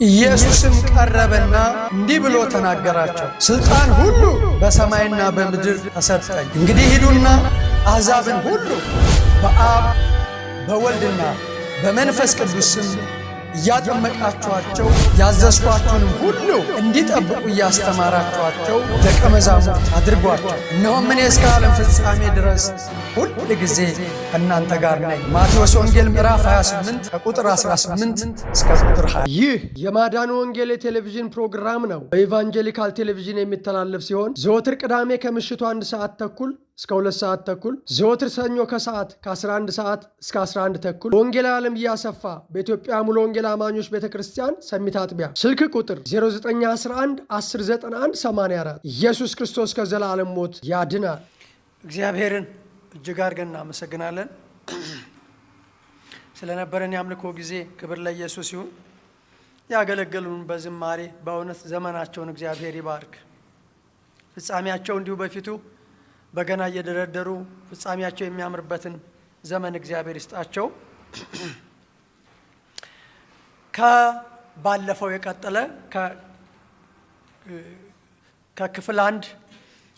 ኢየሱስም ቀረበና እንዲህ ብሎ ተናገራቸው፣ ስልጣን ሁሉ በሰማይና በምድር ተሰጠኝ። እንግዲህ ሂዱና አሕዛብን ሁሉ በአብ በወልድና በመንፈስ ቅዱስ ስም እያጠመቃችኋቸው ያዘዝኳችሁንም ሁሉ እንዲጠብቁ እያስተማራችኋቸው ደቀ መዛሙርት አድርጓቸው። እነሆም እኔ እስከ ዓለም ፍጻሜ ድረስ ሁል ጊዜ ከእናንተ ጋር ነኝ። ማቴዎስ ወንጌል ምዕራፍ 28 ከቁጥር 18 እስከ ቁጥር 20። ይህ የማዳን ወንጌል የቴሌቪዥን ፕሮግራም ነው። በኢቫንጀሊካል ቴሌቪዥን የሚተላለፍ ሲሆን ዘወትር ቅዳሜ ከምሽቱ 1 ሰዓት ተኩል እስከ 2 ሰዓት ተኩል፣ ዘወትር ሰኞ ከሰዓት ከ11 ሰዓት እስከ 11 ተኩል በወንጌላዊ ዓለም እያሰፋ በኢትዮጵያ ሙሉ ወንጌል አማኞች ቤተክርስቲያን ሰሚት አጥቢያ። ስልክ ቁጥር 0911 1091 84። ኢየሱስ ክርስቶስ ከዘላለም ሞት ያድናል። እግዚአብሔርን እጅግ አድርገን እናመሰግናለን ስለነበረን የአምልኮ ጊዜ። ክብር ለኢየሱስ ይሁን። ያገለገሉን በዝማሬ በእውነት ዘመናቸውን እግዚአብሔር ይባርክ። ፍጻሜያቸው እንዲሁ በፊቱ በገና እየደረደሩ ፍጻሜያቸው የሚያምርበትን ዘመን እግዚአብሔር ይስጣቸው። ከባለፈው የቀጠለ ከክፍል 1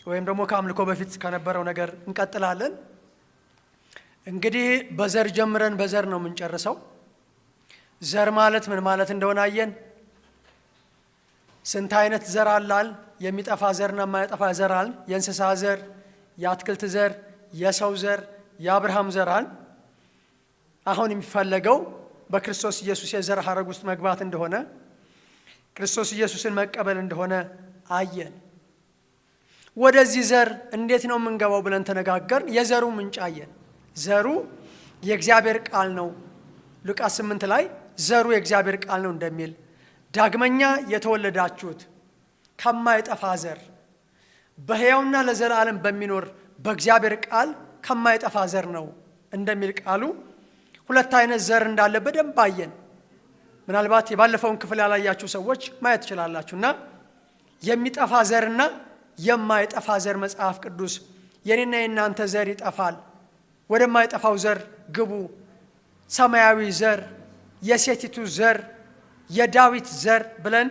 ወይም ደግሞ ከአምልኮ በፊት ከነበረው ነገር እንቀጥላለን። እንግዲህ በዘር ጀምረን በዘር ነው የምንጨርሰው። ዘር ማለት ምን ማለት እንደሆነ አየን። ስንት አይነት ዘር አላል? የሚጠፋ ዘርና የማይጠፋ ዘር አለ። የእንስሳ ዘር፣ የአትክልት ዘር፣ የሰው ዘር፣ የአብርሃም ዘር አለ። አሁን የሚፈለገው በክርስቶስ ኢየሱስ የዘር ሐረግ ውስጥ መግባት እንደሆነ፣ ክርስቶስ ኢየሱስን መቀበል እንደሆነ አየን። ወደዚህ ዘር እንዴት ነው የምንገባው ብለን ተነጋገርን። የዘሩ ምንጭ አየን። ዘሩ የእግዚአብሔር ቃል ነው። ሉቃስ 8 ላይ ዘሩ የእግዚአብሔር ቃል ነው እንደሚል፣ ዳግመኛ የተወለዳችሁት ከማይጠፋ ዘር በሕያውና ለዘላለም በሚኖር በእግዚአብሔር ቃል ከማይጠፋ ዘር ነው እንደሚል ቃሉ ሁለት አይነት ዘር እንዳለ በደንብ አየን። ምናልባት የባለፈውን ክፍል ያላያችሁ ሰዎች ማየት ትችላላችሁና የሚጠፋ ዘርና የማይጠፋ ዘር መጽሐፍ ቅዱስ የኔና የናንተ ዘር ይጠፋል፣ ወደማይጠፋው ዘር ግቡ፣ ሰማያዊ ዘር፣ የሴቲቱ ዘር፣ የዳዊት ዘር ብለን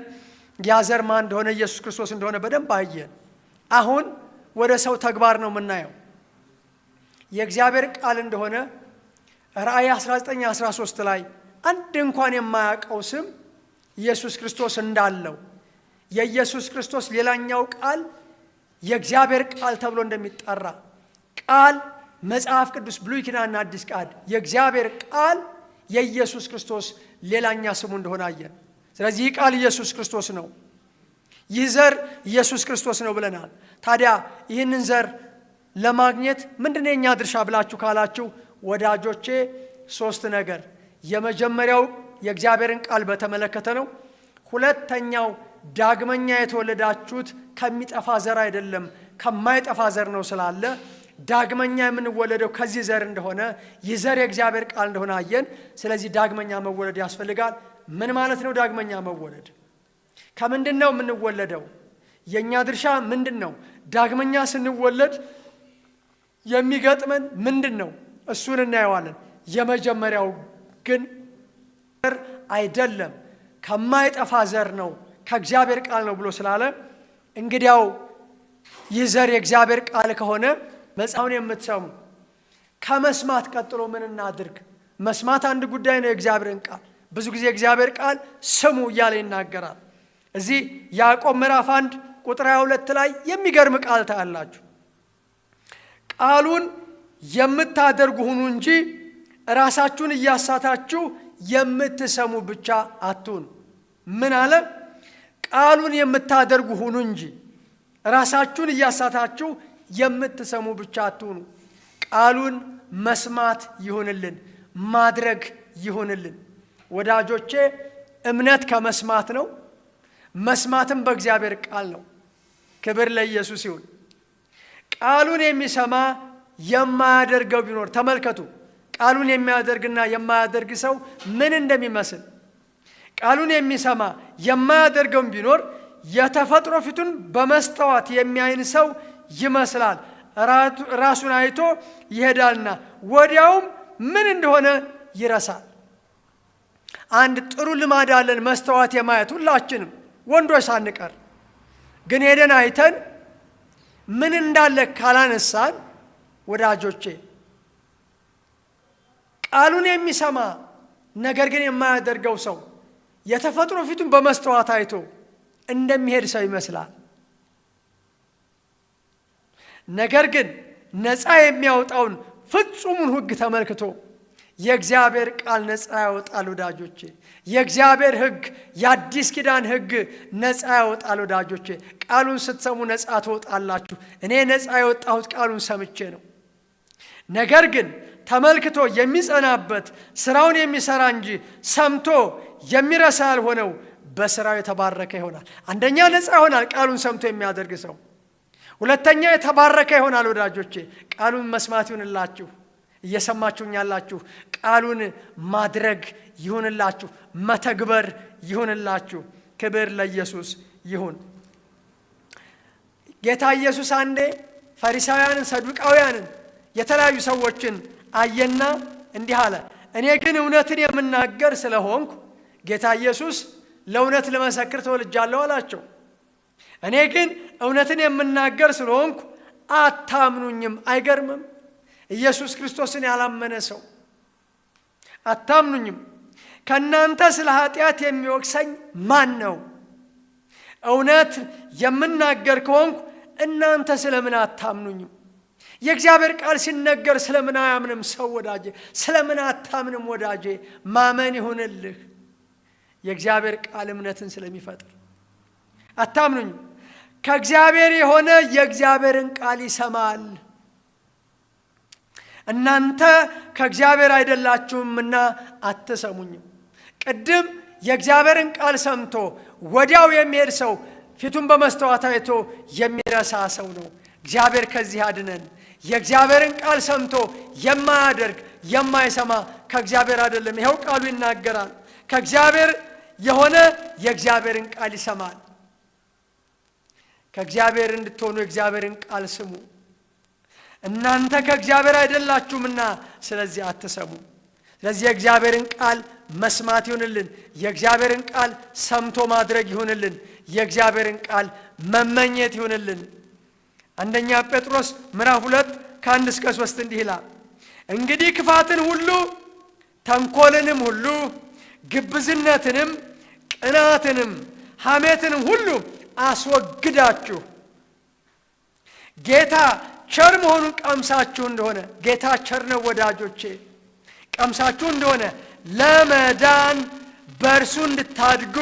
ያ ዘር ማን እንደሆነ ኢየሱስ ክርስቶስ እንደሆነ በደንብ አየን። አሁን ወደ ሰው ተግባር ነው የምናየው። የእግዚአብሔር ቃል እንደሆነ ራእይ 19:13 ላይ አንድ እንኳን የማያውቀው ስም ኢየሱስ ክርስቶስ እንዳለው፣ የኢየሱስ ክርስቶስ ሌላኛው ቃል የእግዚአብሔር ቃል ተብሎ እንደሚጠራ፣ ቃል መጽሐፍ ቅዱስ ብሉይ ኪዳንና አዲስ ቃል የእግዚአብሔር ቃል የኢየሱስ ክርስቶስ ሌላኛ ስሙ እንደሆነ አየን። ስለዚህ ይህ ቃል ኢየሱስ ክርስቶስ ነው። ይህ ዘር ኢየሱስ ክርስቶስ ነው ብለናል። ታዲያ ይህንን ዘር ለማግኘት ምንድነው የኛ ድርሻ ብላችሁ ካላችሁ ወዳጆቼ 3 ነገር። የመጀመሪያው የእግዚአብሔርን ቃል በተመለከተ ነው። ሁለተኛው ዳግመኛ የተወለዳችሁት ከሚጠፋ ዘር አይደለም ከማይጠፋ ዘር ነው ስላለ ዳግመኛ የምንወለደው ከዚህ ዘር እንደሆነ ይህ ዘር የእግዚአብሔር ቃል እንደሆነ አየን። ስለዚህ ዳግመኛ መወለድ ያስፈልጋል። ምን ማለት ነው ዳግመኛ መወለድ? ከምንድን ነው የምንወለደው? የእኛ ድርሻ ምንድን ነው? ዳግመኛ ስንወለድ የሚገጥመን ምንድን ነው? እሱን እናየዋለን። የመጀመሪያው ግን ዘር አይደለም ከማይጠፋ ዘር ነው ከእግዚአብሔር ቃል ነው ብሎ ስላለ እንግዲያው ይህ ዘር የእግዚአብሔር ቃል ከሆነ መጽሐፉን የምትሰሙ ከመስማት ቀጥሎ ምን እናድርግ? መስማት አንድ ጉዳይ ነው። የእግዚአብሔርን ቃል ብዙ ጊዜ እግዚአብሔር ቃል ስሙ እያለ ይናገራል። እዚህ ያዕቆብ ምዕራፍ 1 ቁጥር 22 ላይ የሚገርም ቃል ታያላችሁ። ቃሉን የምታደርጉ ሁኑ እንጂ ራሳችሁን እያሳታችሁ የምትሰሙ ብቻ አትሁኑ። ምን አለ? ቃሉን የምታደርጉ ሁኑ እንጂ ራሳችሁን እያሳታችሁ የምትሰሙ ብቻ አትሁኑ። ቃሉን መስማት ይሁንልን፣ ማድረግ ይሁንልን። ወዳጆቼ እምነት ከመስማት ነው፣ መስማትም በእግዚአብሔር ቃል ነው። ክብር ለኢየሱስ ይሁን። ቃሉን የሚሰማ የማያደርገው ቢኖር ተመልከቱ። ቃሉን የሚያደርግና የማያደርግ ሰው ምን እንደሚመስል። ቃሉን የሚሰማ የማያደርገውም ቢኖር የተፈጥሮ ፊቱን በመስተዋት የሚያይን ሰው ይመስላል። ራሱን አይቶ ይሄዳልና ወዲያውም ምን እንደሆነ ይረሳል። አንድ ጥሩ ልማድ አለን፣ መስተዋት የማየት ሁላችንም ወንዶች ሳንቀር። ግን ሄደን አይተን ምን እንዳለ ካላነሳን ወዳጆቼ፣ ቃሉን የሚሰማ ነገር ግን የማያደርገው ሰው የተፈጥሮ ፊቱን በመስተዋት አይቶ እንደሚሄድ ሰው ይመስላል። ነገር ግን ነፃ የሚያወጣውን ፍጹሙን ሕግ ተመልክቶ የእግዚአብሔር ቃል ነፃ ያወጣል ወዳጆቼ። የእግዚአብሔር ሕግ የአዲስ ኪዳን ሕግ ነፃ ያወጣል ወዳጆቼ። ቃሉን ስትሰሙ ነፃ ትወጣላችሁ። እኔ ነፃ የወጣሁት ቃሉን ሰምቼ ነው። ነገር ግን ተመልክቶ የሚጸናበት ስራውን የሚሰራ እንጂ ሰምቶ የሚረሳ ያልሆነው በስራው የተባረከ ይሆናል። አንደኛ ነፃ ይሆናል ቃሉን ሰምቶ የሚያደርግ ሰው። ሁለተኛ የተባረከ ይሆናል ወዳጆቼ። ቃሉን መስማት ይሁንላችሁ፣ እየሰማችሁኝ ያላችሁ ቃሉን ማድረግ ይሁንላችሁ፣ መተግበር ይሁንላችሁ። ክብር ለኢየሱስ ይሁን። ጌታ ኢየሱስ አንዴ ፈሪሳውያንን፣ ሰዱቃውያንን የተለያዩ ሰዎችን አየና እንዲህ አለ፣ እኔ ግን እውነትን የምናገር ስለሆንኩ ጌታ ኢየሱስ ለእውነት ልመሰክር ተወልጃለሁ አላቸው። እኔ ግን እውነትን የምናገር ስለሆንኩ አታምኑኝም። አይገርምም? ኢየሱስ ክርስቶስን ያላመነ ሰው አታምኑኝም። ከእናንተ ስለ ኃጢአት የሚወቅሰኝ ማን ነው? እውነት የምናገር ከሆንኩ እናንተ ስለምን አታምኑኝም? የእግዚአብሔር ቃል ሲነገር ስለምን አያምንም ሰው? ወዳጄ ስለምን አታምንም ወዳጄ? ማመን ይሁንልህ። የእግዚአብሔር ቃል እምነትን ስለሚፈጥር አታምኑኝም። ከእግዚአብሔር የሆነ የእግዚአብሔርን ቃል ይሰማል። እናንተ ከእግዚአብሔር አይደላችሁምና አትሰሙኝም። ቅድም የእግዚአብሔርን ቃል ሰምቶ ወዲያው የሚሄድ ሰው ፊቱን በመስተዋት አይቶ የሚረሳ ሰው ነው። እግዚአብሔር ከዚህ አድነን። የእግዚአብሔርን ቃል ሰምቶ የማያደርግ የማይሰማ ከእግዚአብሔር አይደለም። ይኸው ቃሉ ይናገራል። ከእግዚአብሔር የሆነ የእግዚአብሔርን ቃል ይሰማል። ከእግዚአብሔር እንድትሆኑ የእግዚአብሔርን ቃል ስሙ። እናንተ ከእግዚአብሔር አይደላችሁምና ስለዚህ አትሰሙ። ስለዚህ የእግዚአብሔርን ቃል መስማት ይሁንልን። የእግዚአብሔርን ቃል ሰምቶ ማድረግ ይሁንልን። የእግዚአብሔርን ቃል መመኘት ይሁንልን። አንደኛ ጴጥሮስ ምዕራፍ 2 ከ1 እስከ 3 እንዲህ ይላል፣ እንግዲህ ክፋትን ሁሉ ተንኮልንም ሁሉ ግብዝነትንም ቅናትንም ሐሜትንም ሁሉ አስወግዳችሁ ጌታ ቸር መሆኑን ቀምሳችሁ እንደሆነ፣ ጌታ ቸር ነው ወዳጆቼ፣ ቀምሳችሁ እንደሆነ ለመዳን በእርሱ እንድታድጉ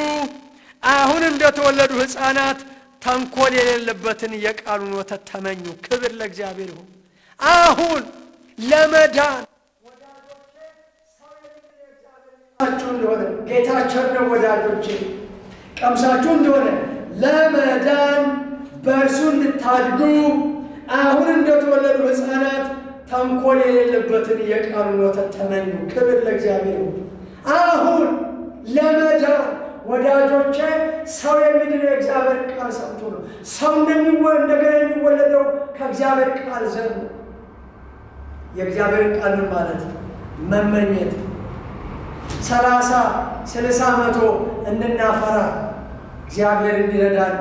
አሁን እንደተወለዱ ሕፃናት ተንኮል የሌለበትን የቃሉን ወተት ተመኙ። ክብር ለእግዚአብሔር ይሁን። አሁን ለመዳን ወዳጆቼ ሰው ቀምሳችሁ እንደሆነ፣ ጌታ ቸር ነው ወዳጆቼ፣ ቀምሳችሁ እንደሆነ ለመዳን በእርሱ እንድታድጉ አሁን እንደተወለዱ ሕፃናት ተንኮል የሌለበትን የቃሉን ወተት ተመኙ። ክብር ለእግዚአብሔር ይሁን። አሁን ለመዳን ወዳጆቼ ሰው የሚድነው የእግዚአብሔር ቃል ሰምቶ ነው። ሰው እንደገና የሚወለደው ከእግዚአብሔር ቃል ዘር ነው። የእግዚአብሔር ቃል ምን ማለት መመኘት፣ 30 60 100 እንድናፈራ እግዚአብሔር እንዲረዳን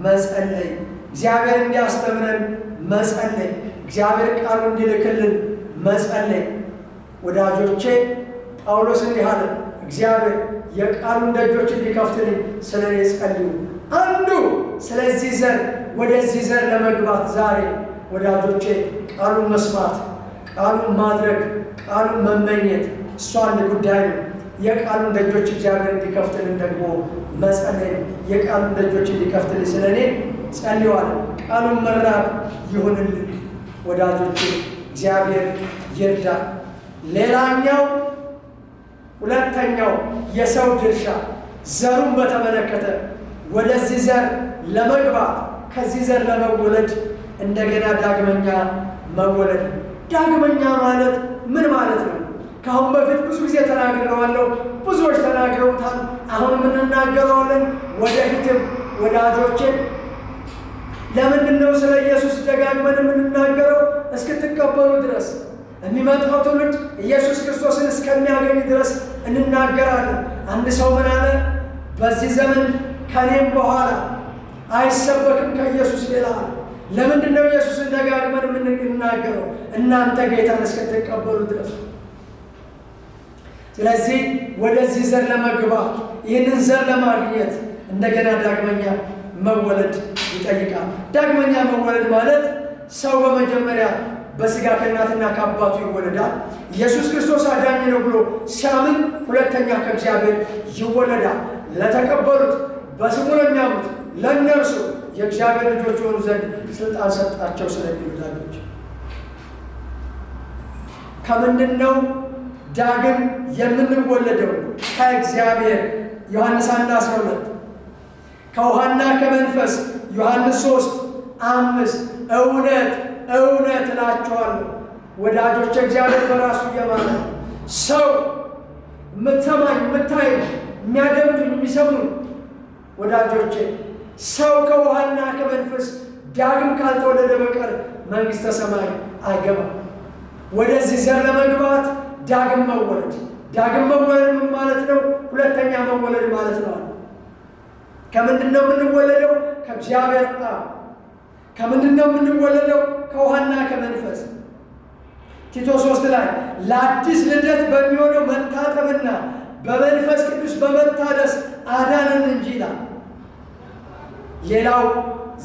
መጸለይ፣ እግዚአብሔር እንዲያስተምረን መጸለይ፣ እግዚአብሔር ቃሉ እንዲልክልን መጸለይ። ወዳጆቼ ጳውሎስ እንዲህ አለ፣ እግዚአብሔር የቃሉን ደጆች እንዲከፍትልኝ ስለ እኔ ጸልዩ። አንዱ ስለዚህ ዘር ወደዚህ ዘር ለመግባት ዛሬ ወዳጆቼ ቃሉን መስማት፣ ቃሉን ማድረግ፣ ቃሉን መመኘት እሱ አንድ ጉዳይ ነው። የቃሉን ደጆች እግዚአብሔር እንዲከፍትልን ደግሞ መጸለይ ነው። የቃሉን ደጆች እንዲከፍትልን ስለ እኔ ጸልዩዋል። ቃሉን መራብ ይሁንልን ወዳጆቼ፣ እግዚአብሔር ይርዳ። ሌላኛው ሁለተኛው የሰው ድርሻ ዘሩን በተመለከተ ወደዚህ ዘር ለመግባት ከዚህ ዘር ለመወለድ እንደገና ዳግመኛ መወለድ። ዳግመኛ ማለት ምን ማለት ነው? ከአሁን በፊት ብዙ ጊዜ ተናግረዋለሁ፣ ብዙዎች ተናግረውታል፣ አሁንም እንናገረዋለን፣ ወደፊትም ወዳጆቼ። ለምንድን ነው ስለ ኢየሱስ ደጋግመን የምንናገረው? እስክትቀበሉ ድረስ የሚመጣው ትውልድ ኢየሱስ ክርስቶስን እስከሚያገኝ ድረስ እንናገራለን። አንድ ሰው ምን አለ? በዚህ ዘመን ከኔም በኋላ አይሰበክም ከኢየሱስ ሌላ አለ። ለምንድን ነው ኢየሱስን ደጋግመን የምንናገረው? እናንተ ጌታን እስክትቀበሉ ድረስ። ስለዚህ ወደዚህ ዘር ለመግባት ይህንን ዘር ለማግኘት እንደገና ዳግመኛ መወለድ ይጠይቃል። ዳግመኛ መወለድ ማለት ሰው በመጀመሪያ በሥጋ ከእናትና ከአባቱ ይወለዳል። ኢየሱስ ክርስቶስ አዳኝ ነው ብሎ ሲያምን ሁለተኛ ከእግዚአብሔር ይወለዳል። ለተቀበሉት በስሙ ለሚያምኑት ለእነርሱ የእግዚአብሔር ልጆች የሆኑ ዘንድ ሥልጣን ሰጣቸው ስለሚሉ ዳኞች። ከምንድን ነው ዳግም የምንወለደው? ከእግዚአብሔር ዮሐንስ 1:12 ከውሃና ከመንፈስ ዮሐንስ 3:5 እውነት እውነት እላችኋለሁ ወዳጆች፣ እግዚአብሔር በራሱ እየማለ ሰው የምትሰማኝ የምታይ የሚያደምጡኝ የሚሰሙኝ ወዳጆቼ፣ ሰው ከውሃና ከመንፈስ ዳግም ካልተወለደ በቀር መንግሥተ ሰማይ አይገባም። ወደዚህ ዘር ለመግባት ዳግም መወለድ። ዳግም መወለድ ምን ማለት ነው? ሁለተኛ መወለድ ማለት ነው። ከምንድን ነው የምንወለደው? ከእግዚአብሔር ቃል። ከምንድን ነው የምንወለደው? ከውሃና ከመንፈስ። ቲቶ 3 ላይ ለአዲስ ልደት በሚሆነው መታጠብና በመንፈስ ቅዱስ በመታደስ አዳነን እንጂ ይላል። ሌላው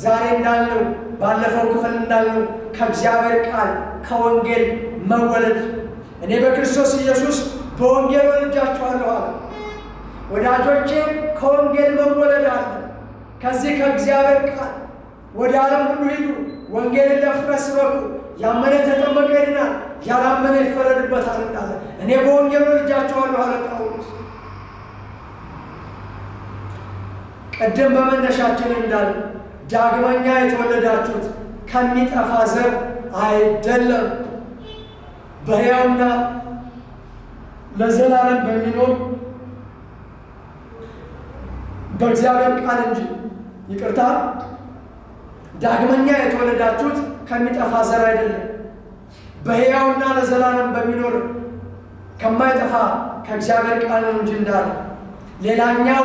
ዛሬ እንዳልነው ባለፈው ክፍል እንዳልነው ከእግዚአብሔር ቃል ከወንጌል መወለድ። እኔ በክርስቶስ ኢየሱስ በወንጌል ወልጃችኋለሁ አለ። ወዳጆቼ ከወንጌል መወለድ አለ። ከዚህ ከእግዚአብሔር ቃል ወደ ዓለም ሁሉ ሂዱ፣ ወንጌልን ለፍጥረት ስበኩ፣ ያመነ የተጠመቀ ይድናል፣ ያላመነ ይፈረድበታል እንዳለ እኔ በወንጌል ወልጃችኋለሁ አለ ጳውሎስ። ቅድም በመነሻችን እንዳለ ዳግመኛ የተወለዳችሁት ከሚጠፋ ዘር አይደለም፣ በሕያውና ለዘላለም በሚኖር በእግዚአብሔር ቃል እንጂ። ይቅርታ፣ ዳግመኛ የተወለዳችሁት ከሚጠፋ ዘር አይደለም፣ በሕያውና ለዘላለም በሚኖር ከማይጠፋ ከእግዚአብሔር ቃል ነው እንጂ እንዳለ። ሌላኛው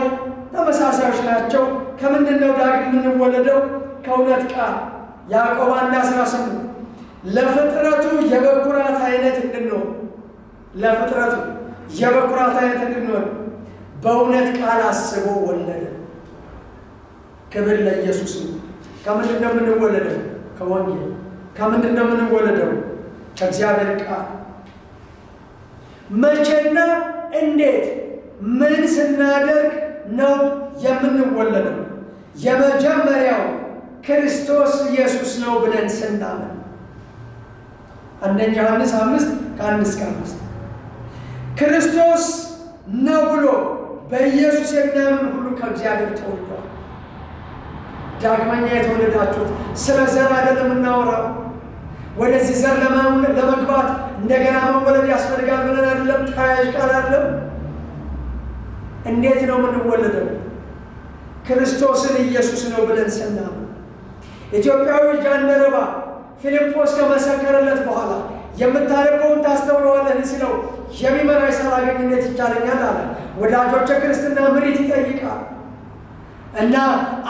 ተመሳሳዮች ናቸው። ከምንድን ነው ዳግም የምንወለደው? ከእውነት ቃል። ያዕቆብ 1:18 ለፍጥረቱ የበኩራት አይነት እንድንሆን፣ ለፍጥረቱ የበኩራት አይነት እንድንሆን በእውነት ቃል አስቦ ወለደ። ክብር ለኢየሱስ ነው። ከምንድን ነው የምንወለደው? ከወንጌል። ከምንድን ነው የምንወለደው? ከእግዚአብሔር ቃል። መቼና እንዴት ምን ስናደርግ ነው የምንወለደው? የመጀመሪያው ክርስቶስ ኢየሱስ ነው ብለን ስናምን። አንደኛ ዮሐንስ 5:1-5 ክርስቶስ ነው ብሎ በኢየሱስ የሚያምን ሁሉ ከእግዚአብሔር ተወልዷል። ዳግመኛ የተወለዳችሁት ስለ ዘር አይደለም እናወራው። ወደዚህ ዘር ለመግባት እንደገና መወለድ ያስፈልጋል ብለን አይደለም። ተያያዥ ቃል አይደለም። እንዴት ነው የምንወለደው? ክርስቶስን ኢየሱስ ነው ብለን ስናምን። ኢትዮጵያዊ ጃንደረባ ፊልጶስ ከመሰከረለት በኋላ የምታደርገውን ታስተውለዋለህ ሲለው የሚመራኝ ሳላገኝ እንዴት ይቻለኛል አለ። ወዳጆች፣ ክርስትና ምሪት ይጠይቃል እና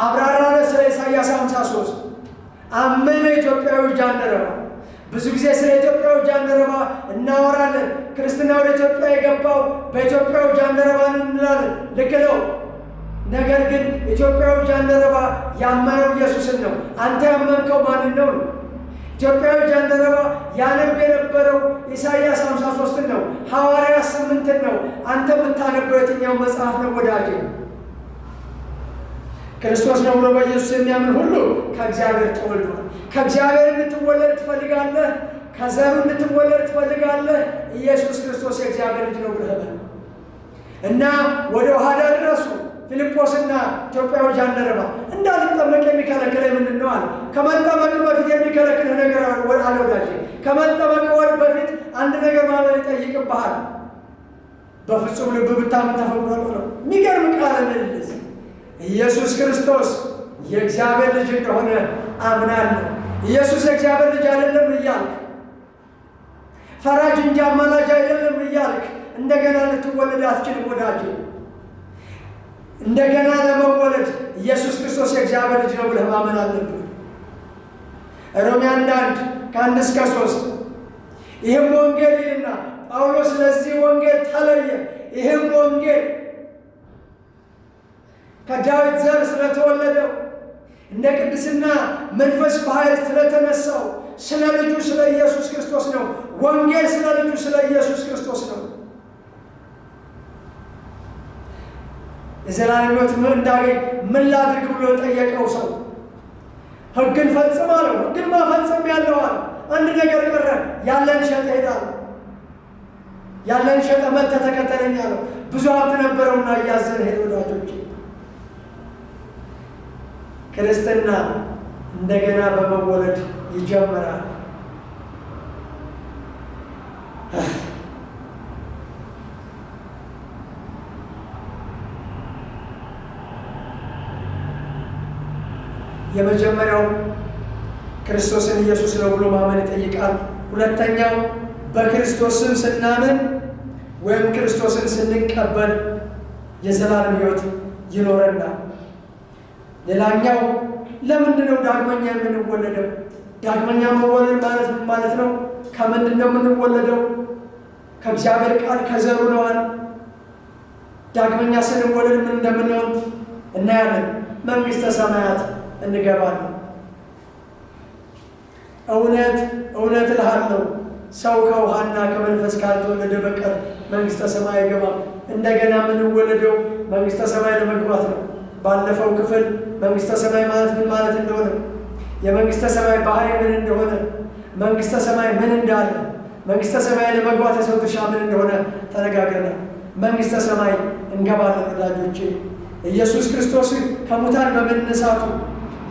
አብራራለ ስለ ኢሳይያስ 53 አመነ ኢትዮጵያዊ ጃንደረባ። ብዙ ጊዜ ስለ ኢትዮጵያዊ ጃንደረባ እናወራለን። ክርስትና ወደ ኢትዮጵያ የገባው በኢትዮጵያዊ ጃንደረባ እንላለን። ልክ ነው። ነገር ግን ኢትዮጵያዊ ጃንደረባ ያመነው ኢየሱስን ነው። አንተ ያመንከው ማንን ነው? ኢትዮጵያዊ ጃንደረባ ያነብ የነበረው ኢሳይያስ 53 ነው። ሐዋርያት 8 ነው። አንተ የምታነበው የትኛው መጽሐፍ ነው ወዳጄ? ክርስቶስ ነው ብሎ በኢየሱስ የሚያምን ሁሉ ከእግዚአብሔር ተወልዷል። ከእግዚአብሔር እንድትወለድ ትፈልጋለህ? ከዘሩ እንድትወለድ ትፈልጋለህ? ኢየሱስ ክርስቶስ የእግዚአብሔር ልጅ ነው ብለህ እና ወደ ውሃ ደረሱ። ፊልጶስና ኢትዮጵያዊ ጃንደረባ እንዳልጠመቅ የሚከለክለኝ ምንድን ነው አለ። ከመጠመቅ በፊት የሚከለክልህ ነገር አለ ወዳጄ። ከመጠመቅ በፊት አንድ ነገር ማመን ይጠይቅብሃል። በፍጹም ልብ ብታምን ተፈቅዷል ነው። የሚገርም ቃል መልስ። ኢየሱስ ክርስቶስ የእግዚአብሔር ልጅ እንደሆነ አምናለሁ። ኢየሱስ የእግዚአብሔር ልጅ አይደለም እያልክ፣ ፈራጅ እንጂ አማላጅ አይደለም እያልክ እንደገና ልትወለድ አትችልም ወዳጄ። እንደገና ለመወለድ ኢየሱስ ክርስቶስ የእግዚአብሔር ልጅ ነው ብለህ ማመን አለብህ። ሮሜ 1 ከ1 እስከ 3 ይህም ወንጌል ይልና ጳውሎስ ስለዚህ ወንጌል ተለየ። ይህም ወንጌል ከዳዊት ዘር ስለተወለደው እንደ ቅድስና መንፈስ በኃይል ስለተነሳው ስለ ልጁ ስለ ኢየሱስ ክርስቶስ ነው። ወንጌል ስለ ልጁ ስለ ኢየሱስ ክርስቶስ ነው። የዘላለም ሕይወት እንዳገኝ ምን ላድርግ ብሎ የጠየቀው ሰው ሕግን ፈጽም አለው። ሕግን ማፈጸም ያለው አለ። አንድ ነገር ቀረ። ያለን ሸጠ ሄዳል። ያለን ሸጠ መጥተህ ተከተለኝ አለው። ብዙ ሀብት ነበረውና እያዘነ ሄደ። ወዳጆቼ ክርስትና እንደገና በመወለድ ይጀምራል። የመጀመሪያው ክርስቶስን ኢየሱስ ነው ብሎ ማመን ይጠይቃል። ሁለተኛው በክርስቶስም ስናምን ወይም ክርስቶስን ስንቀበል የዘላለም ሕይወት ይኖረናል። ሌላኛው ለምንድን ነው ዳግመኛ የምንወለደው? ዳግመኛ መወለድ ማለት ምን ማለት ነው? ከምንድን ነው የምንወለደው? ከእግዚአብሔር ቃል ከዘሩ ነዋል። ዳግመኛ ስንወለድ ምን እንደምንሆን እናያለን። መንግሥተ ሰማያት እንገባለን። እውነት እውነት እልሃለሁ ሰው ከውሃና ከመንፈስ ካልተወለደ በቀር መንግሥተ ሰማይ አይገባም። እንደገና የምንወለደው መንግሥተ ሰማይ ለመግባት ነው። ባለፈው ክፍል መንግሥተ ሰማይ ማለት ምን ማለት እንደሆነ፣ የመንግሥተ ሰማይ ባህሪ ምን እንደሆነ፣ መንግሥተ ሰማይ ምን እንዳለ፣ መንግሥተ ሰማይ ለመግባት የሰው ድርሻ ምን እንደሆነ ተነጋግረናል። መንግሥተ ሰማይ እንገባለን ወዳጆቼ። ኢየሱስ ክርስቶስ ከሙታን በመነሳቱ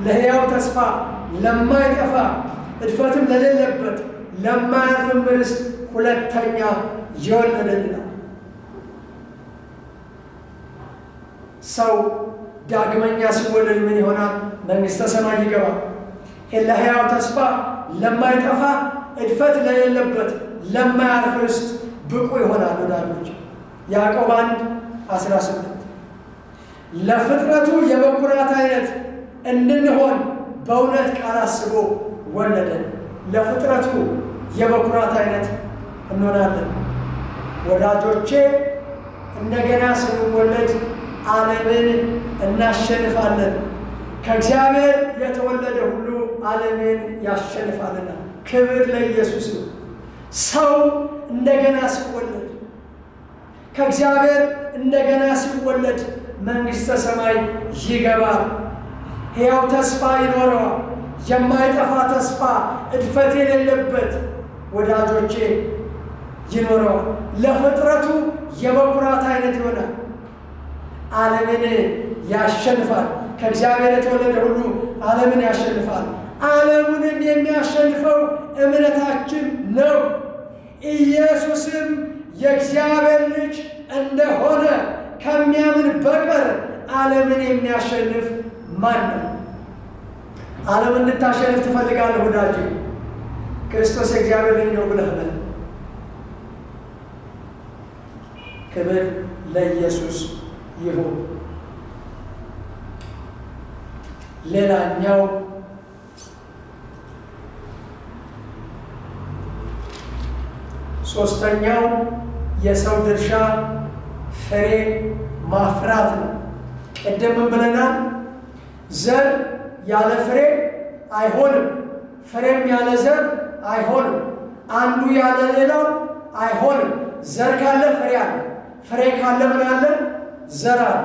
ለሕያው ተስፋ ለማይጠፋ እድፈትም ለሌለበት ለማያልፍም ርስት ሁለተኛ ይወለደናል። ሰው ዳግመኛ ሲወለድ ምን ይሆናል? መንግሥተ ሰማይ ይገባል። ለሕያው ተስፋ ለማይጠፋ እድፈት ለሌለበት ለማያልፍ ርስት ብቁ ይሆናል። ወዳጆች ያዕቆብ 1:18 ለፍጥረቱ የበኩራት አይነት እንድንሆን በእውነት ቃል አስቦ ወለደን። ለፍጥረቱ የበኩራት አይነት እንሆናለን። ወዳጆቼ እንደገና ስንወለድ ዓለምን እናሸንፋለን። ከእግዚአብሔር የተወለደ ሁሉ ዓለምን ያሸንፋልና ክብር ለኢየሱስ ነው። ሰው እንደገና ሲወለድ ከእግዚአብሔር እንደገና ሲወለድ መንግሥተ ሰማይ ይገባል። ሕያው ተስፋ ይኖረዋል። የማይጠፋ ተስፋ እድፈት የሌለበት ወዳጆቼ ይኖረዋል። ለፍጥረቱ የበኩራት አይነት ይሆናል። ዓለምን ያሸንፋል። ከእግዚአብሔር የተወለደ ሁሉ ዓለምን ያሸንፋል። ዓለሙንም የሚያሸንፈው እምነታችን ነው። ኢየሱስም የእግዚአብሔር ልጅ እንደሆነ ከሚያምን በቀር ዓለምን የሚያሸንፍ ማን ነው? ዓለም እንድታሸንፍ ትፈልጋለህ ወዳጅ? ክርስቶስ የእግዚአብሔር ልጅ ነው ብለህ በል። ክብር ለኢየሱስ ይሁን። ሌላኛው ሶስተኛው የሰው ድርሻ ፍሬ ማፍራት ነው። ቅድም ምን ብለናል? ዘር ያለ ፍሬ አይሆንም፣ ፍሬም ያለ ዘር አይሆንም። አንዱ ያለ ሌላው አይሆንም። ዘር ካለ ፍሬ አለ፣ ፍሬ ካለ ምን አለ? ዘር አለ።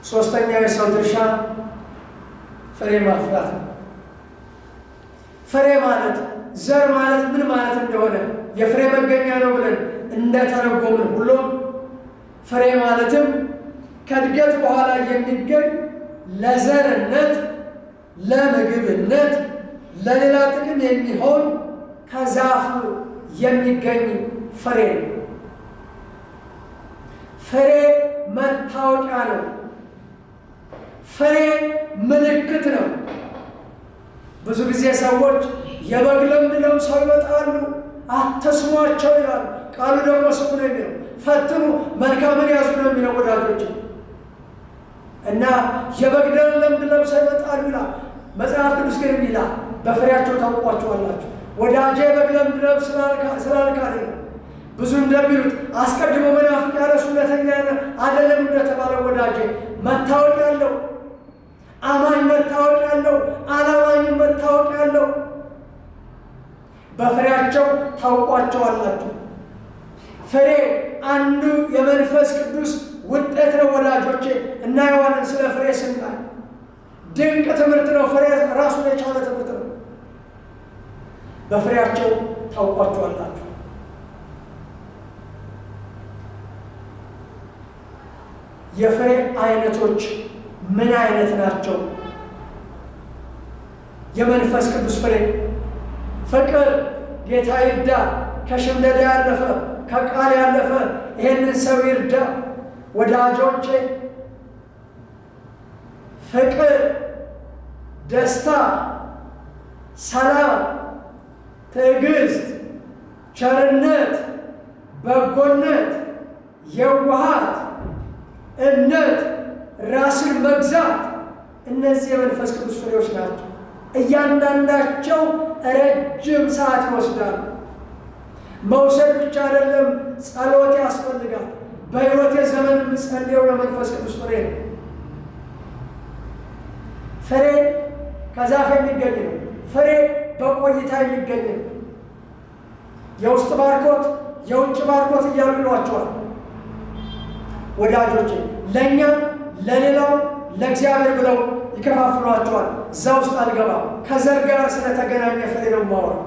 ሶስተኛው የሰው ድርሻ ፍሬ ማፍራት ነው። ፍሬ ማለት ዘር ማለት ምን ማለት እንደሆነ የፍሬ መገኛ ነው ብለን እንደተረጎምን ሁሉም ፍሬ ማለትም ከእድገት በኋላ የሚገኝ ለዘርነት፣ ለምግብነት፣ ለሌላ ጥቅም የሚሆን ከዛፍ የሚገኝ ፍሬ ነው። ፍሬ መታወቂያ ነው። ፍሬ ምልክት ነው። ብዙ ጊዜ ሰዎች የበግ ለምድ ለብሰው ይመጣሉ፣ አትስሟቸው ይላሉ። ቃሉ ደግሞ ስሙ ነው የሚለው። ፈትኑ መልካምን ያዙ ነው የሚለው ወዳጆች። እና የበግ ደም ለምድ ለብሰው ይመጣሉ ይላል መጽሐፍ ቅዱስ። ግን ይላል በፍሬያቸው ታውቋቸዋላችሁ። ወዳጄ የበግ ለምድ ለብስ ስላልክ አይደለም። ብዙ እንደሚሉት አስቀድሞ መናፍቅ ያለ እውነተኛ አይደለም እንደተባለ ወዳጄ መታወቅ ያለው አማኝ መታወቅ ያለው አላማኝ መታወቅ ያለው በፍሬያቸው ታውቋቸዋላችሁ። ፍሬ አንዱ የመንፈስ ቅዱስ ውጤት ነው ወዳጆቼ። እናየዋለን ስለ ፍሬ ስናይ ድንቅ ትምህርት ነው። ፍሬ ራሱን የቻለ ትምህርት ነው። በፍሬያቸው ታውቋቸዋላችሁ። የፍሬ አይነቶች ምን አይነት ናቸው? የመንፈስ ቅዱስ ፍሬ ፍቅር፣ ጌታ ይርዳ። ከሽምደዳ ያለፈ ከቃል ያለፈ ይህንን ሰው ይርዳ ወዳጆቼ። ፍቅር፣ ደስታ፣ ሰላም፣ ትዕግስት፣ ቸርነት፣ በጎነት፣ የዋሃት፣ እምነት፣ ራስን መግዛት፣ እነዚህ የመንፈስ ቅዱስ ፍሬዎች ናቸው። እያንዳንዳቸው ረጅም ሰዓት ይወስዳሉ። መውሰድ ብቻ አይደለም፣ ጸሎት ያስፈልጋል። በሕይወቴ ዘመን የምጸልየው ለመንፈስ ቅዱስ ፍሬ ነው። ፍሬ ከዛፍ የሚገኝ ነው። ፍሬ በቆይታ የሚገኝ ነው። የውስጥ ባርኮት፣ የውጭ ባርኮት እያሉ ይሏቸዋል ወዳጆቼ። ለእኛ ለሌላው ለእግዚአብሔር ብለው ይከፋፍሏቸዋል። እዛ ውስጥ አልገባም። ከዘር ጋር ስለተገናኘ ፍሬ ነው የማወራው።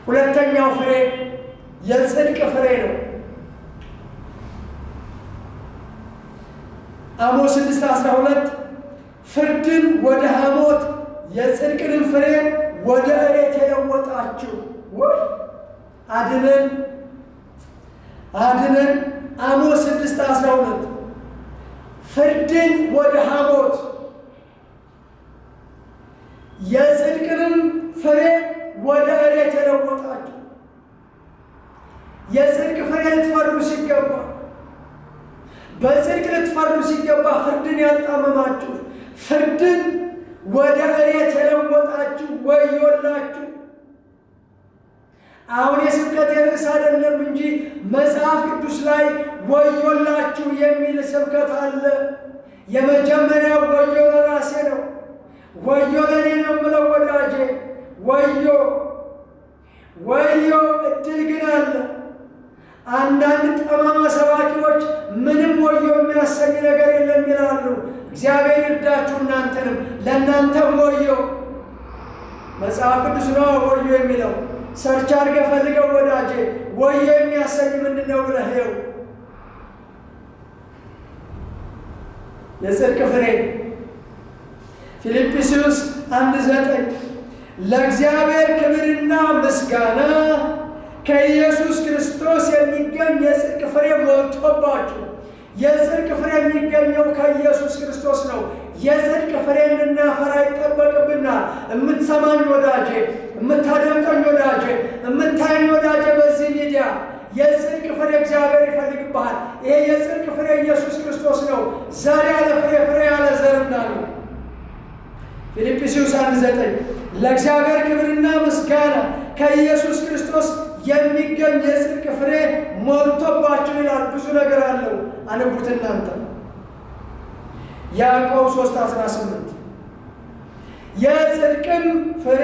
ሁለተኛው ፍሬ የጽድቅ ፍሬ ነው። አሞስ 6:12 ፍርድን ወደ ሐሞት የጽድቅንም ፍሬ ወደ እሬት የለወጣችሁ አድነን አድነን። አሞስ 6:12 ፍርድን ወደ ሐሞት የጽድቅንም ፍሬ ወደ እሬት የለወጣችሁ። የጽድቅ ፍሬ ልትፈርዱ ሲገባ፣ በጽድቅ ልትፈርዱ ሲገባ ፍርድን ያጣመማችሁ፣ ፍርድን ወደ እሬት የለወጣችሁ ወዮላችሁ። አሁን የስብከት ርዕስ አይደለም እንጂ መጽሐፍ ቅዱስ ላይ ወዮላችሁ የሚል ስብከት አለ። የመጀመሪያው ወዮ ለራሴ ነው። ወዮ ለእኔ ነው የምለው ወዳጄ። ወዮ ወዮ። እድል ግን አለ። አንዳንድ ጠማማ ሰባኪዎች ምንም ወዮ የሚያሰኝ ነገር የለም ይላሉ። እግዚአብሔር ይርዳችሁ እናንተንም። ለእናንተም ወዮ። መጽሐፍ ቅዱስ ነው ወዮ የሚለው። ሰርች አድርገህ ፈልገው ወዳጄ። ወዮ የሚያሰኝ ምንድን ነው ብለህ ይኸው። የጽድቅ ፍሬ ፊልጵስዩስ 1:9 ለእግዚአብሔር ክብርና ምስጋና ከኢየሱስ ክርስቶስ የሚገኝ የጽድቅ ፍሬ ሞልቶባችሁ። የጽድቅ ፍሬ የሚገኘው ከኢየሱስ ክርስቶስ ነው። የጽድቅ ፍሬ እንድናፈራ ይጠበቅብናል። የምትሰማኝ ወዳጄ፣ የምታደምጠኝ ወዳጄ፣ የምታየኝ ወዳጄ በዚህ ሚዲያ የጽድቅ ፍሬ እግዚአብሔር ይፈልግብሃል። ይሄ የጽድቅ ፍሬ ኢየሱስ ክርስቶስ ነው። ዘር ያለ ፍሬ፣ ፍሬ ያለ ዘር እንዳለው ፊልጵስዩስ 1:9 ለእግዚአብሔር ክብርና ምስጋና ከኢየሱስ ክርስቶስ የሚገኝ የጽድቅ ፍሬ ሞልቶባችሁ ይላል። ብዙ ነገር አለው። አንቡት እናንተ። ያዕቆብ 3:18 የጽድቅም ፍሬ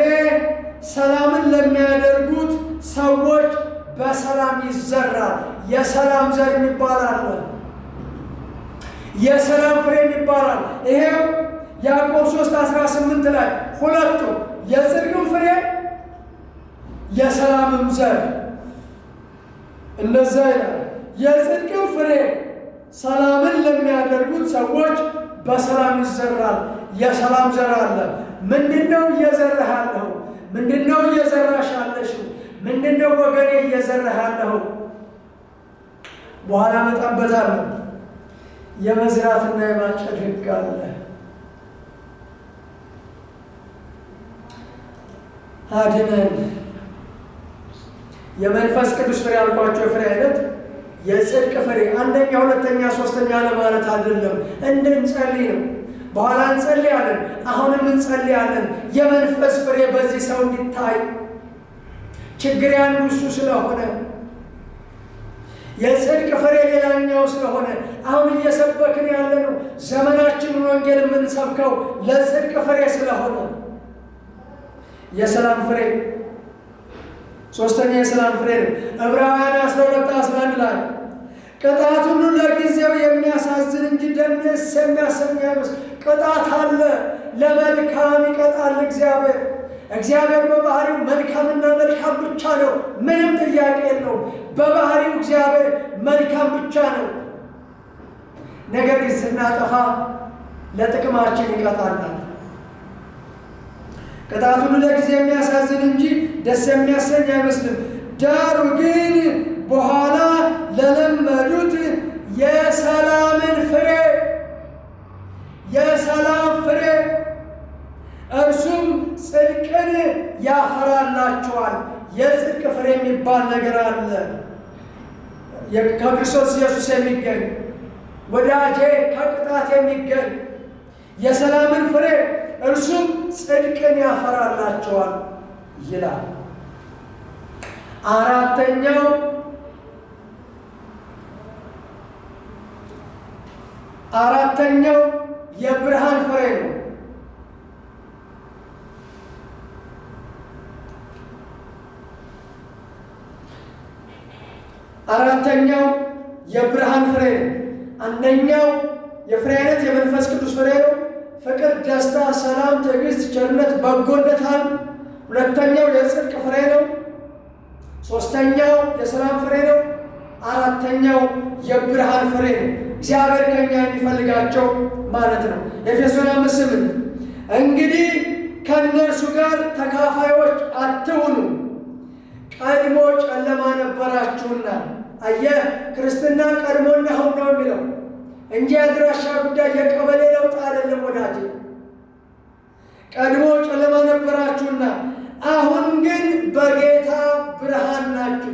ሰላምን ለሚያደርጉት ሰዎች በሰላም ይዘራል። የሰላም ዘር ይባላል። የሰላም ፍሬ ይባላል። ይሄው ያዕቆብ 3:18 ላይ ሁለቱ የጽድቅም ፍሬ የሰላምም ዘር እንደዛ ይላል። የጽድቅም ፍሬ ሰላምን ለሚያደርጉት ሰዎች በሰላም ይዘራል። የሰላም ዘር አለ። ምንድነው እየዘራህ ያለኸው? ምንድነው እየዘራሽ ያለሽው? ምንድነው ወገኔ እየዘራህ ያለኸው? በኋላ መጣበታለሁ። የመዝራትና የማጨድ ሕግ አለ። አድነን። የመንፈስ ቅዱስ ፍሬ ያልኳቸው የፍሬ አይነት የጽድቅ ፍሬ አንደኛ፣ ሁለተኛ፣ ሶስተኛ ለማለት አይደለም። እንድንጸልይ ነው። በኋላ እንጸልያለን፣ አሁንም እንጸልያለን። የመንፈስ ፍሬ በዚህ ሰው እንዲታይ ችግር ያንዱ እሱ ስለሆነ የጽድቅ ፍሬ ሌላኛው ስለሆነ አሁን እየሰበክን ያለነው ዘመናችንን ወንጌል የምንሰብከው ለጽድቅ ፍሬ ስለሆነ የሰላም ፍሬ ሶስተኛ የሰላም ፍሬ ነው። ዕብራውያን 12:11 ላይ ቅጣት ሁሉ ለጊዜው የሚያሳዝን እንጂ ደስ የሚያሰኝ አይመስል። ቅጣት አለ፣ ለመልካም ይቀጣል እግዚአብሔር። እግዚአብሔር በባህሪው መልካምና መልካም ብቻ ነው። ምንም ጥያቄ የለውም። በባህሪው እግዚአብሔር መልካም ብቻ ነው። ነገር ግን ስናጠፋ ለጥቅማችን ይቀጣናል። ቅጣት ሁሉ ለጊዜ የሚያሳዝን እንጂ ደስ የሚያሰኝ አይመስልም። ዳሩ ግን በኋላ ለለመዱት የሰላምን ፍሬ እርሱም ጽድቅን ያፈራላቸዋል። የጽድቅ ፍሬ የሚባል ነገር አለ፣ ከክርስቶስ ኢየሱስ የሚገኝ ወዳጄ፣ ከቅጣት የሚገኝ የሰላምን ፍሬ እርሱም ጽድቅን ያፈራላቸዋል ይላል። አራተኛው የብርሃን ፍሬ ነው። አራተኛው የብርሃን ፍሬ ነው። አንደኛው የፍሬ አይነት የመንፈስ ቅዱስ ፍሬ ነው። ፍቅር፣ ደስታ፣ ሰላም፣ ትዕግስት፣ ቸርነት፣ በጎነት አለ። ሁለተኛው የጽድቅ ፍሬ ነው። ሶስተኛው የሰላም ፍሬ ነው። አራተኛው የብርሃን ፍሬ ነው። እግዚአብሔር ከኛ የሚፈልጋቸው ማለት ነው። ኤፌሶን 5:8 እንግዲህ ከእነርሱ ጋር ተካፋዮች አትሁኑ፣ ቀድሞ ጨለማ ነበራችሁና። አየህ፣ ክርስትና ቀድሞና አሁን ነው የሚለው እንጂ አድራሻ ጉዳይ የቀበሌ ለውጥ አይደለም ወዳጄ። ቀድሞ ጨለማ ነበራችሁና አሁን ግን በጌታ ብርሃን ናችሁ።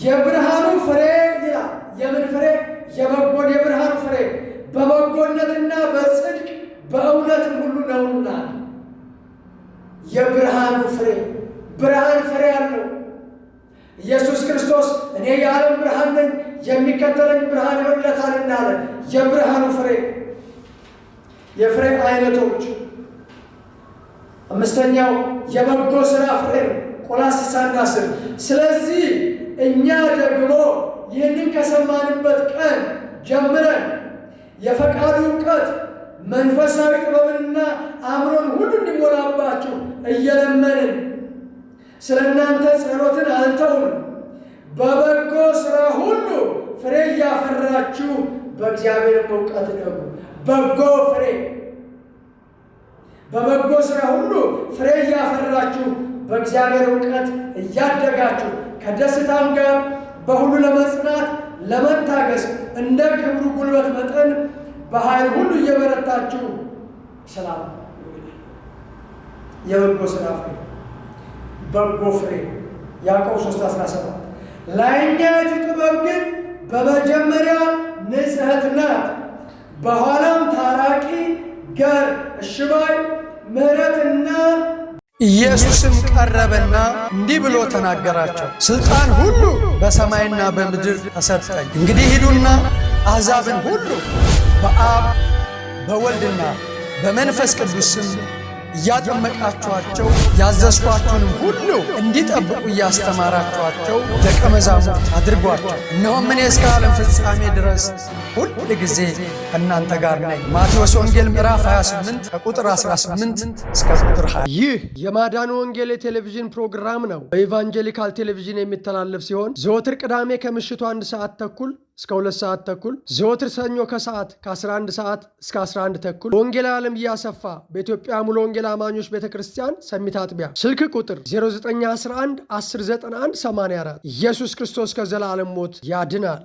የብርሃኑ ፍሬ ይላል። የምን ፍሬ? የብርሃኑ ፍሬ በበጎነትና በጽድቅ በእውነትም ሁሉ ነውና። የብርሃኑ ፍሬ ብርሃን ፍሬ አለው። ኢየሱስ ክርስቶስ እኔ የዓለም ብርሃን ነኝ፣ የሚከተለኝ ብርሃን ይሆንለታል እንዳለ የብርሃኑ ፍሬ የፍሬ አይነቶች። አምስተኛው የበጎ ሥራ ፍሬ ነው። ቆላስይስ 1:10 ስለዚህ እኛ ደግሞ ይህንን ከሰማንበት ቀን ጀምረን የፈቃዱ እውቀት መንፈሳዊ ጥበብንና አእምሮን ሁሉ እንዲሞላባችሁ እየለመንን ስለ እናንተ ጸሎትን አልተውንም። በበጎ ሥራ ሁሉ ፍሬ እያፈራችሁ በእግዚአብሔር እውቀት ደግሞ በጎ ፍሬ በበጎ ሥራ ሁሉ ፍሬ እያፈራችሁ በእግዚአብሔር እውቀት እያደጋችሁ ከደስታም ጋር በሁሉ ለመጽናት ለመታገስ እንደ ክብሩ ጉልበት መጠን በኃይል ሁሉ እየበረታችሁ ሰላም የበጎ ሥራ ፍሬ በጎ ፍሬ ያዕቆብ 3:17 ላይኛይቱ ጥበብ ግን በመጀመሪያ ንጽሕት ናት፣ በኋላም ታራቂ፣ ገር፣ እሽባይ፣ ምሕረትና ኢየሱስም ቀረበና እንዲህ ብሎ ተናገራቸው፣ ሥልጣን ሁሉ በሰማይና በምድር ተሰጠኝ። እንግዲህ ሂዱና አሕዛብን ሁሉ በአብ በወልድና በመንፈስ ቅዱስ ስም እያጠመቃችኋቸው ያዘዝኳችሁንም ሁሉ እንዲጠብቁ እያስተማራችኋቸው ደቀ መዛሙርት አድርጓቸው። እነሆም እኔ እስከ ዓለም ፍጻሜ ድረስ ሁል ጊዜ ከእናንተ ጋር ነኝ። ማቴዎስ ወንጌል ምዕራፍ 28 ከቁጥር 18 እስከ ቁጥር 20። ይህ የማዳን ወንጌል የቴሌቪዥን ፕሮግራም ነው። በኢቫንጀሊካል ቴሌቪዥን የሚተላለፍ ሲሆን ዘወትር ቅዳሜ ከምሽቱ 1 ሰዓት ተኩል እስከ 2 ሰዓት ተኩል፣ ዘወትር ሰኞ ከሰዓት ከ11 ሰዓት እስከ 11 ተኩል ወንጌላዊ ዓለም እያሰፋ በኢትዮጵያ ሙሉ ወንጌል አማኞች ቤተ ክርስቲያን ሰሚት አጥቢያ። ስልክ ቁጥር 0911 1091 84። ኢየሱስ ክርስቶስ ከዘላለም ሞት ያድናል።